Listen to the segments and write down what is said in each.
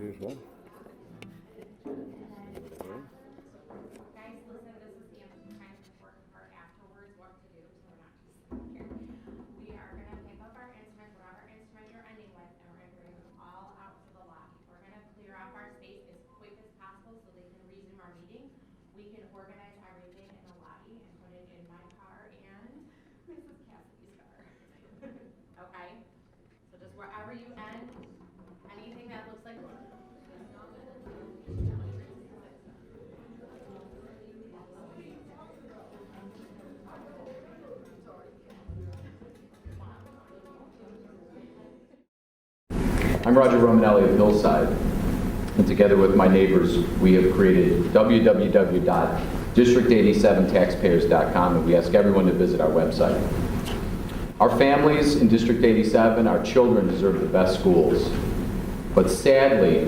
Here's one. Guys, listen, this is the kind of important part afterwards, what to do, so we're not just sitting here. We are gonna pick up our instruments, whatever instrument you're ending with, and we're gonna bring them all out to the lobby. We're gonna clear off our space as quick as possible so they can resume our meeting. We can organize everything in the lobby and put it in my car and Mrs. Cassidy's car. Okay? So just wherever you end, anything that looks like. I'm Roger Romanelli of Hillside, and together with my neighbors, we have created www.district87taxpayers.com, and we ask everyone to visit our website. Our families in District 87, our children deserve the best schools, but sadly,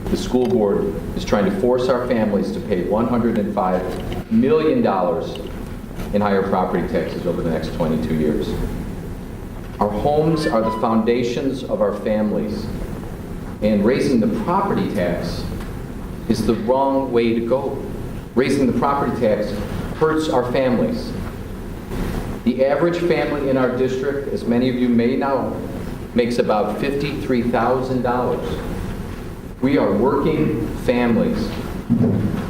the school board is trying to force our families to pay $105 million in higher property taxes over the next 22 years. Our homes are the foundations of our families, and raising the property tax is the wrong way to go. Raising the property tax hurts our families. The average family in our district, as many of you may know, makes about $53,000. We are working families.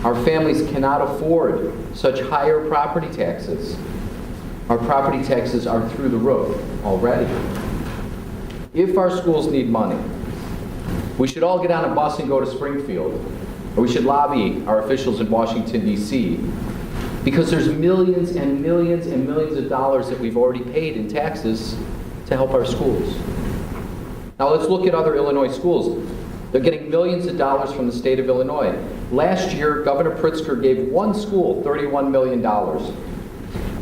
Our families cannot afford such higher property taxes. Our property taxes are through the roof already. If our schools need money, we should all get on a bus and go to Springfield, or we should lobby our officials in Washington, D.C., because there's millions and millions and millions of dollars that we've already paid in taxes to help our schools. Now let's look at other Illinois schools. They're getting millions of dollars from the state of Illinois. Last year, Governor Pritzker gave one school $31 million.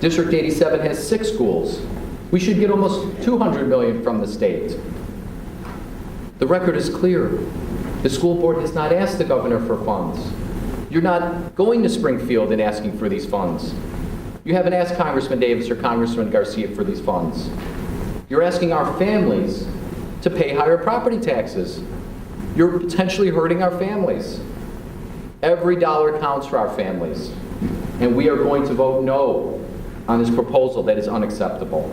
District 87 has 6 schools. We should get almost $200 million from the state. The record is clear. The school board has not asked the governor for funds. You're not going to Springfield and asking for these funds. You haven't asked Congressman Davis or Congressman Garcia for these funds. You're asking our families to pay higher property taxes. You're potentially hurting our families. Every dollar counts for our families. And we are going to vote no on this proposal that is unacceptable.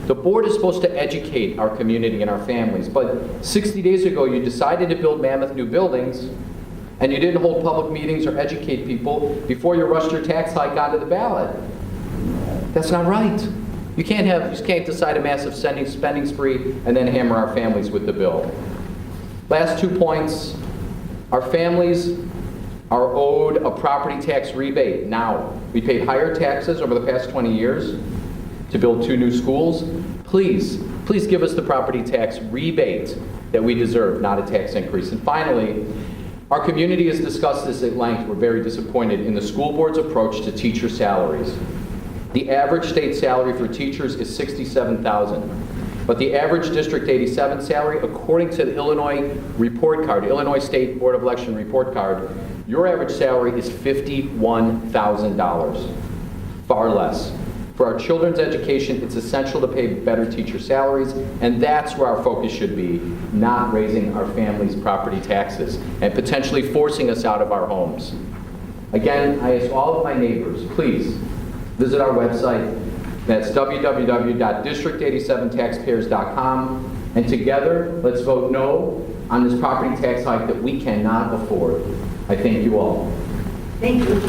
The board is supposed to educate our community and our families, but 60 days ago you decided to build mammoth new buildings, and you didn't hold public meetings or educate people before you rushed your tax hike onto the ballot. That's not right. You can't decide a massive spending spree and then hammer our families with the bill. Last 2 points. Our families are owed a property tax rebate now. We paid higher taxes over the past 20 years to build 2 new schools. Please give us the property tax rebate that we deserve, not a tax increase. And finally, our community has discussed this at length. We're very disappointed in the school board's approach to teacher salaries. The average state salary for teachers is $67,000. But the average District 87 salary, according to the Illinois report card, Illinois State Board of Election report card, your average salary is $51,000, far less. For our children's education, it's essential to pay better teacher salaries, and that's where our focus should be, not raising our families' property taxes and potentially forcing us out of our homes. Again, I ask all of my neighbors, please visit our website. That's www.district87taxpayers.com, and together, let's vote no on this property tax hike that we cannot afford. I thank you all. Thank you.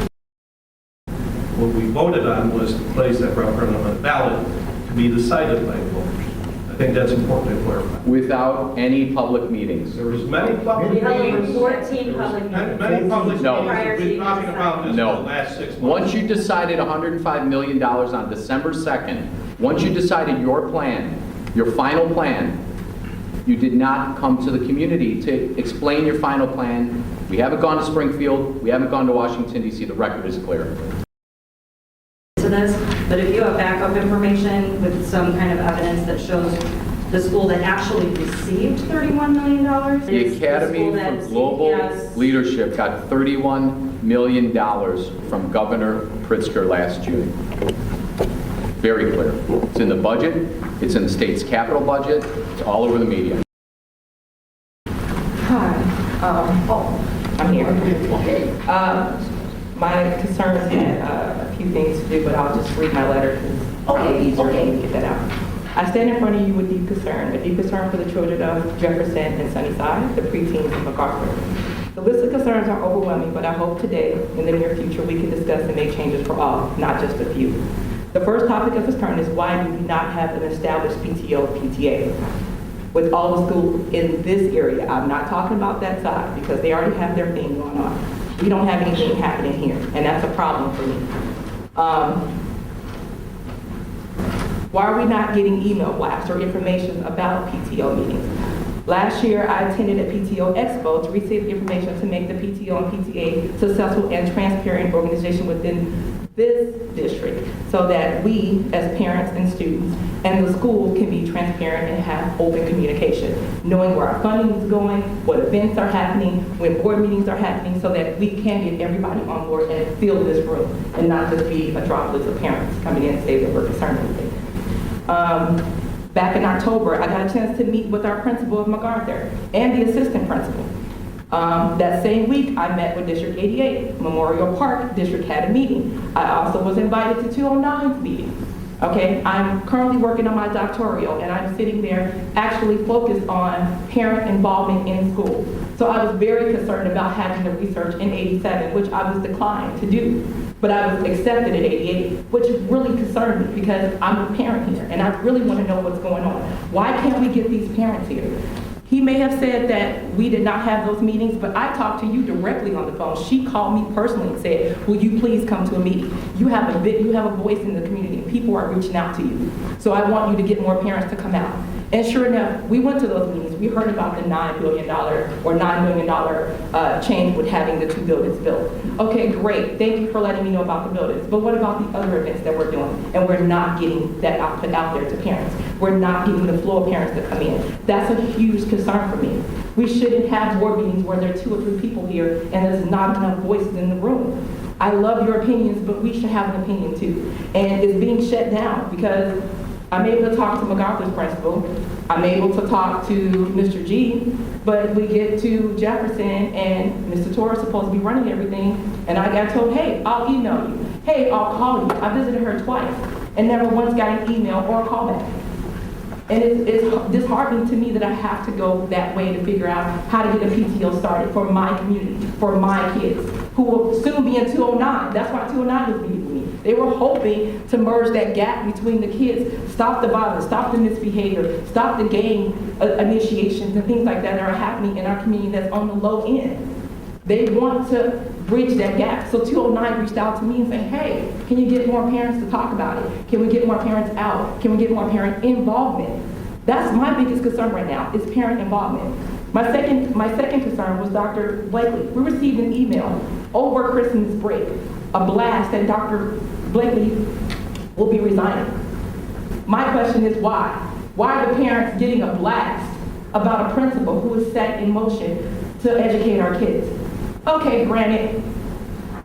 What we voted on was to place that referendum on the ballot to be decided by voters. I think that's important to clarify. Without any public meetings. There was many public We held meetings. 14 public meetings. Many public No. meetings. We've been talking about this for the last 6 months. Once you decided $105 million on December 2nd, once you decided your plan, your final plan, you did not come to the community to explain your final plan. We haven't gone to Springfield. We haven't gone to Washington, D.C. The record is clear. To this, but if you have backup information with some kind of evidence that shows the school that actually received $31 million. The Academy for Global Leadership got $31 million from Governor Pritzker last June. Very clear. It's in the budget. It's in the state's capital budget. It's all over the media. Hi. My concerns had a few things to do, but I'll just read my letter because it's easier for me to get that out. I stand in front of you with deep concern, a deep concern for the children of Jefferson and Sunnyside, the preteens of MacArthur. The list of concerns are overwhelming, but I hope today, in the near future, we can discuss and make changes for all, not just a few. The first topic of concern is why do we not have an established PTO, PTA? With all the schools in this area, I'm not talking about that side because they already have their thing going on. We don't have anything happening here, and that's a problem for me. Why are we not getting email blasts or information about PTO meetings? Last year, I attended a PTO expo to receive information to make the PTO and PTA successful and transparent organization within this district so that we, as parents and students, and the school can be transparent and have open communication, knowing where our funding is going, what events are happening, when board meetings are happening, so that we can get everybody on board and fill this room and not just be a droplets of parents coming in and say that we're concerned with it. Back in October, I got a chance to meet with our principal of MacArthur and the assistant principal. That same week, I met with District 88. Memorial Park District had a meeting. I also was invited to 209's meeting. Okay, I'm currently working on my doctoral, and I'm sitting there actually focused on parent involvement in school. So I was very concerned about having to research in 87, which I was declined to do. But I was accepted at 88, which really concerned me because I'm a parent here, and I really want to know what's going on. Why can't we get these parents here? He may have said that we did not have those meetings, but I talked to you directly on the phone. She called me personally and said, will you please come to a meeting? You have a voice in the community, and people are reaching out to you. So I want you to get more parents to come out. And sure enough, we went to those meetings. We heard about the $9 billion or $9 million change with having the 2 buildings built. Okay, great. Thank you for letting me know about the buildings. But what about the other events that we're doing? And we're not getting that output out there to parents. We're not getting the flow of parents to come in. That's a huge concern for me. We shouldn't have board meetings where there are 2 or 3 people here and there's not enough voices in the room. I love your opinions, but we should have an opinion too. And it's being shut down because I'm able to talk to MacArthur's principal. I'm able to talk to Mr. G, but we get to Jefferson and Mr. Torres is supposed to be running everything, and I got told, hey, I'll email you. Hey, I'll call you. I visited her twice and never once got an email or a call back. And it's disheartening to me that I have to go that way to figure out how to get a PTO started for my community, for my kids, who will soon be in 209. That's why 209 was meeting with me. They were hoping to merge that gap between the kids, stop the violence, stop the misbehavior, stop the gang initiations and things like that are happening in our community that's on the low end. They want to bridge that gap. So 209 reached out to me and said, hey, can you get more parents to talk about it? Can we get more parents out? Can we get more parent involvement? That's my biggest concern right now, is parent involvement. My second concern was Dr. Blakely. We received an email over Christmas break, a blast that Dr. Blakely will be resigning. My question is why? Why are the parents getting a blast about a principal who is set in motion to educate our kids? Okay, granted,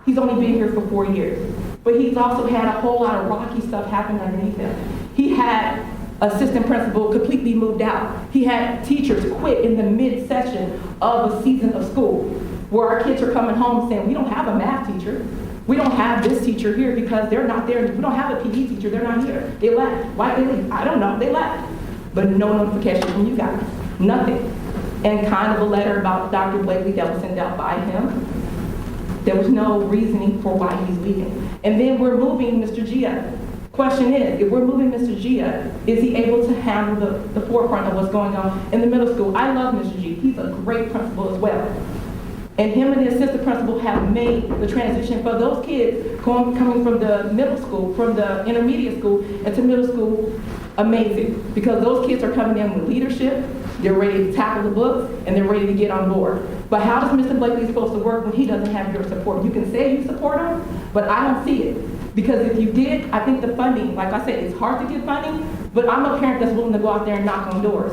he's only been here for 4 years, but he's also had a whole lot of rocky stuff happen underneath him. He had assistant principal completely moved out. He had teachers quit in the mid-session of a season of school, where our kids are coming home saying, we don't have a math teacher. We don't have this teacher here because they're not there. We don't have a PE teacher, they're not here. They left. Why did they leave? I don't know, they left. But no notification from you guys, nothing. And kind of a letter about Dr. Blakely that was sent out by him. There was no reasoning for why he's leaving. And then we're moving Mr. Gia. Question is, if we're moving Mr. Gia, is he able to handle the forefront of what's going on in the middle school? I love Mr. G. He's a great principal as well. And him and the assistant principal have made the transition for those kids coming from the middle school, from the intermediate school into middle school, amazing. Because those kids are coming in with leadership, they're ready to tackle the books, and they're ready to get on board. But how does Mr. Blakely supposed to work when he doesn't have your support? You can say you support him, but I don't see it. Because if you did, I think the funding, like I said, it's hard to get funding, but I'm a parent that's willing to go out there and knock on doors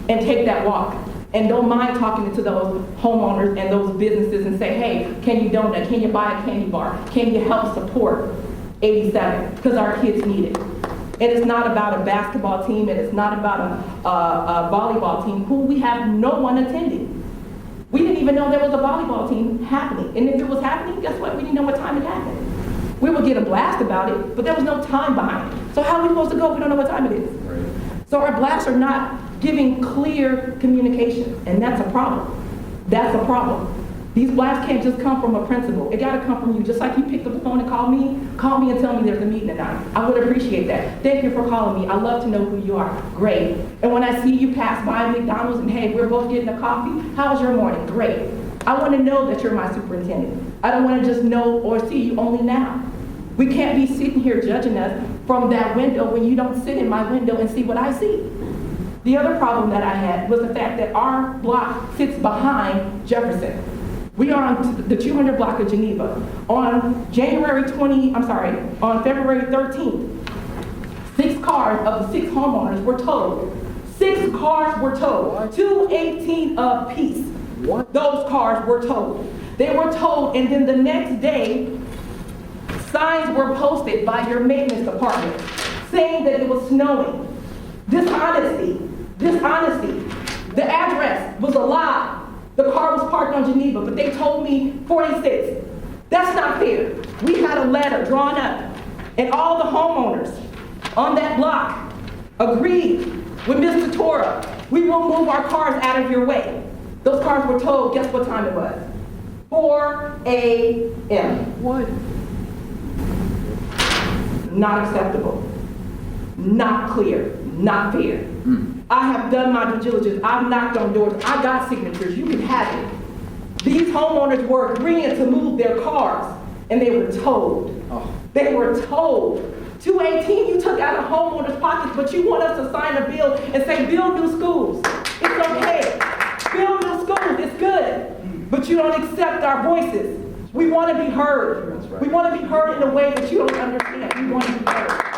and take that walk. And don't mind talking to those homeowners and those businesses and say, hey, can you donate? Can you buy a candy bar? Can you help support 87? Because our kids need it. And it's not about a basketball team, and it's not about a volleyball team who we have no one attending. We didn't even know there was a volleyball team happening. And if it was happening, guess what? We didn't know what time it happened. We would get a blast about it, but there was no time behind it. So how are we supposed to go if we don't know what time it is? Right. So our blasts are not giving clear communication, and that's a problem. That's a problem. These blasts can't just come from a principal. It gotta come from you. Just like you picked up the phone and called me and tell me there's a meeting tonight. I would appreciate that. Thank you for calling me. I love to know who you are. Great. And when I see you pass by McDonald's and hey, we're both getting a coffee, how was your morning? Great. I wanna know that you're my superintendent. I don't wanna just know or see you only now. We can't be sitting here judging us from that window when you don't sit in my window and see what I see. The other problem that I had was the fact that our block sits behind Jefferson. We are on the 200 block of Geneva. On February 13th, 6 cars of the 6 homeowners were towed. 6 cars were towed, 218 apiece. What? Those cars were towed. They were towed, and then the next day, signs were posted by your maintenance department saying that it was snowing. Dishonesty. The address was a lie. The car was parked on Geneva, but they told me 46. That's not fair. We had a letter drawn up, and all the homeowners on that block agreed with Mr. Tora. We will move our cars out of your way. Those cars were towed, guess what time it was? 4 a.m. What? Not acceptable, not clear, not fair. I have done my due diligence. I've knocked on doors. I got signatures. You can have it. These homeowners were agreeing to move their cars, and they were told. They were told. 218, you took out of homeowners' pockets, but you want us to sign a bill and say, build new schools. It's okay. Build new schools. It's good. But you don't accept our voices. We want to be heard. That's right. We want to be heard in a way that you don't understand. We want to be heard.